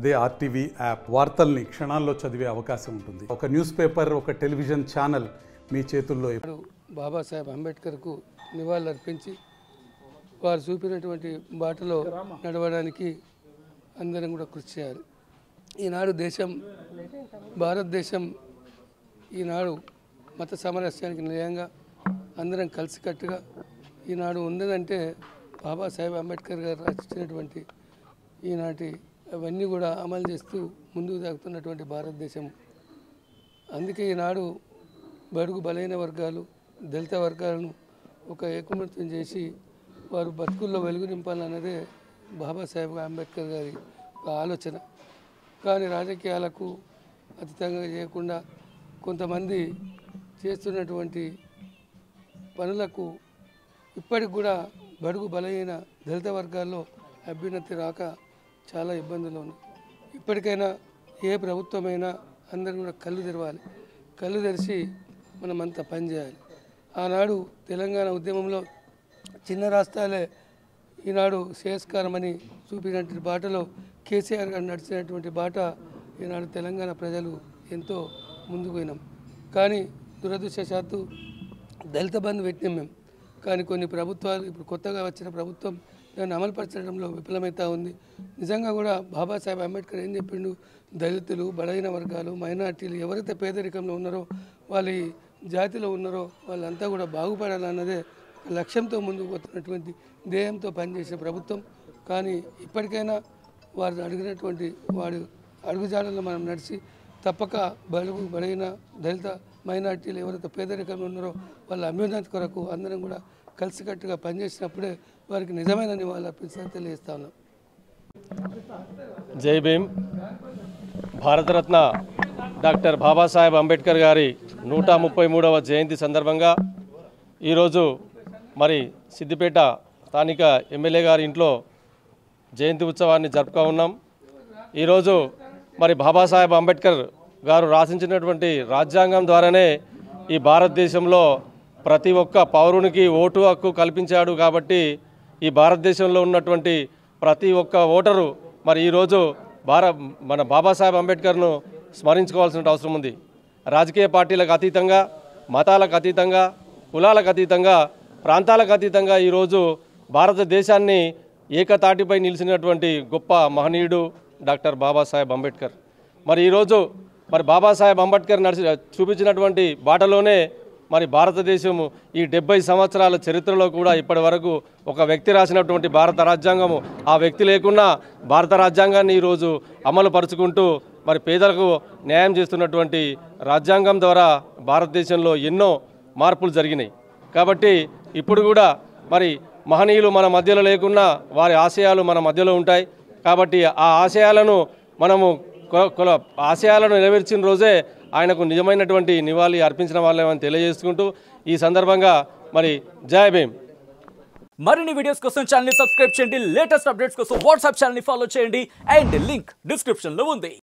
అదే RTV app వార్తల్ని క్షణాల్లో చదివే అవకాశం ఉంటుంది. ఒక న్యూస్ పేపర్, ఒక టెలివిజన్ ఛానల్ మీ చేతుల్లో. బాబాసాహెబ్ అంబేద్కర్కు నివాళులర్పించి వారు చూపినటువంటి బాటలో నడవడానికి అందరం కూడా కృషి చేయాలి. ఈనాడు భారతదేశం ఈనాడు మత సామరస్యానికి నిలయంగా అందరం కలిసికట్టుగా ఈనాడు ఉన్నదంటే బాబాసాహెబ్ అంబేద్కర్ గారు రచించినటువంటి ఈనాటి అవన్నీ కూడా అమలు చేస్తూ ముందుకు సాగుతున్నటువంటి భారతదేశం. అందుకే ఈనాడు బడుగు బలైన వర్గాలు, దళిత వర్గాలను ఒక ఏకమత్యం చేసి వారు బతుకుల్లో వెలుగు నింపాలన్నదే బాబాసాహెబ్ అంబేద్కర్ గారి ఒక ఆలోచన. కానీ రాజకీయాలకు అతీతంగా చేయకుండా కొంతమంది చేస్తున్నటువంటి పనులకు ఇప్పటికి కూడా బడుగు బలైన దళిత వర్గాల్లో అభ్యున్నతి రాక చాలా ఇబ్బందులు ఉన్నాయి. ఇప్పటికైనా ఏ ప్రభుత్వమైనా అందరూ కూడా కళ్ళు తెరవాలి. కళ్ళు తెరిచి మనమంతా పనిచేయాలి. ఆనాడు తెలంగాణ ఉద్యమంలో చిన్న రాష్ట్రాలే ఈనాడు శ్రేయస్కరమని చూపినటువంటి బాటలో కేసీఆర్ గారు నడిచినటువంటి బాట ఈనాడు తెలంగాణ ప్రజలు ఎంతో ముందుకు పోయినాం. కానీ దురదృష్టవశాత్తు దళిత బంధు పెట్టినాం మేము. కానీ కొన్ని ప్రభుత్వాలు, ఇప్పుడు కొత్తగా వచ్చిన ప్రభుత్వం దాన్ని అమలుపరచడంలో విఫలమవుతూ ఉంది. నిజంగా కూడా బాబాసాహెబ్ అంబేద్కర్ ఏం చెప్పిండు, దళితులు, బలహీన వర్గాలు, మైనార్టీలు ఎవరైతే పేదరికంలో ఉన్నారో, వాళ్ళ జాతిలో ఉన్నారో వాళ్ళంతా కూడా బాగుపడాలన్నదే లక్ష్యంతో ముందుకు పోతున్నటువంటి ధ్యేయంతో పనిచేసే ప్రభుత్వం. కానీ ఇప్పటికైనా వారు అడిగినటువంటి అడుగుజాడల్లో మనం నడిచి తప్పక బలైన దళిత మైనార్టీలు ఎవరైతే పేదరికంలో ఉన్నారో వాళ్ళ అభ్యున్నతి కొరకు అందరం కూడా కలిసికట్టుగా పనిచేసినప్పుడే వారికి నిజమైన నివాళులు అర్పించాలని తెలియజేస్తా ఉన్నాం. జై భీమ్. భారతరత్న డాక్టర్ బాబాసాహెబ్ అంబేద్కర్ గారి 133వ జయంతి సందర్భంగా ఈరోజు మరి సిద్దిపేట స్థానిక ఎమ్మెల్యే గారి ఇంట్లో జయంతి ఉత్సవాన్ని జరుపుకో ఉన్నాం. ఈరోజు మరి బాబాసాహెబ్ అంబేద్కర్ గారు రాసించినటువంటి రాజ్యాంగం ద్వారానే ఈ భారతదేశంలో ప్రతి ఒక్క పౌరునికి ఓటు హక్కు కల్పించాడు. కాబట్టి ఈ భారతదేశంలో ఉన్నటువంటి ప్రతి ఒక్క ఓటరు మరి ఈరోజు మన బాబాసాహెబ్ అంబేద్కర్ను స్మరించుకోవాల్సిన అవసరం ఉంది. రాజకీయ పార్టీలకు అతీతంగా, మతాలకు అతీతంగా, కులాలకు అతీతంగా, ప్రాంతాలకు అతీతంగా ఈరోజు భారతదేశాన్ని ఏకతాటిపై నిలిచినటువంటి గొప్ప మహనీయుడు డాక్టర్ బాబాసాహెబ్ అంబేద్కర్. మరి ఈరోజు మరి బాబాసాహెబ్ అంబేద్కర్ చూపించినటువంటి బాటలోనే మరి భారతదేశం ఈ 70 సంవత్సరాల చరిత్రలో కూడా ఇప్పటి వరకు ఒక వ్యక్తి రాసినటువంటి భారత రాజ్యాంగము, ఆ వ్యక్తి లేకున్నా భారత రాజ్యాంగాన్ని ఈరోజు అమలు పరుచుకుంటూ మరి పేదలకు న్యాయం చేస్తున్నటువంటి రాజ్యాంగం ద్వారా భారతదేశంలో ఎన్నో మార్పులు జరిగినాయి. కాబట్టి ఇప్పుడు కూడా మరి మహనీయులు మన మధ్యలో లేకున్నా వారి ఆశయాలు మన మధ్యలో ఉంటాయి. కాబట్టి ఆ ఆశయాలను నెరవేర్చిన రోజే ఆయనకు నిజమైనటువంటి నివాళి అర్పించిన వాళ్ళని తెలియజేసుకుంటూ ఈ సందర్భంగా మరి జై భీమ్. మరిన్ని వీడియోస్ కోసం ఛానల్ ని సబ్స్క్రైబ్ చేయండి. లేటెస్ట్ అప్డేట్స్ కోసం వాట్సాప్ ఛానల్ ని ఫాలో చేయండి. అండ్ లింక్ డిస్క్రిప్షన్ లో ఉంది.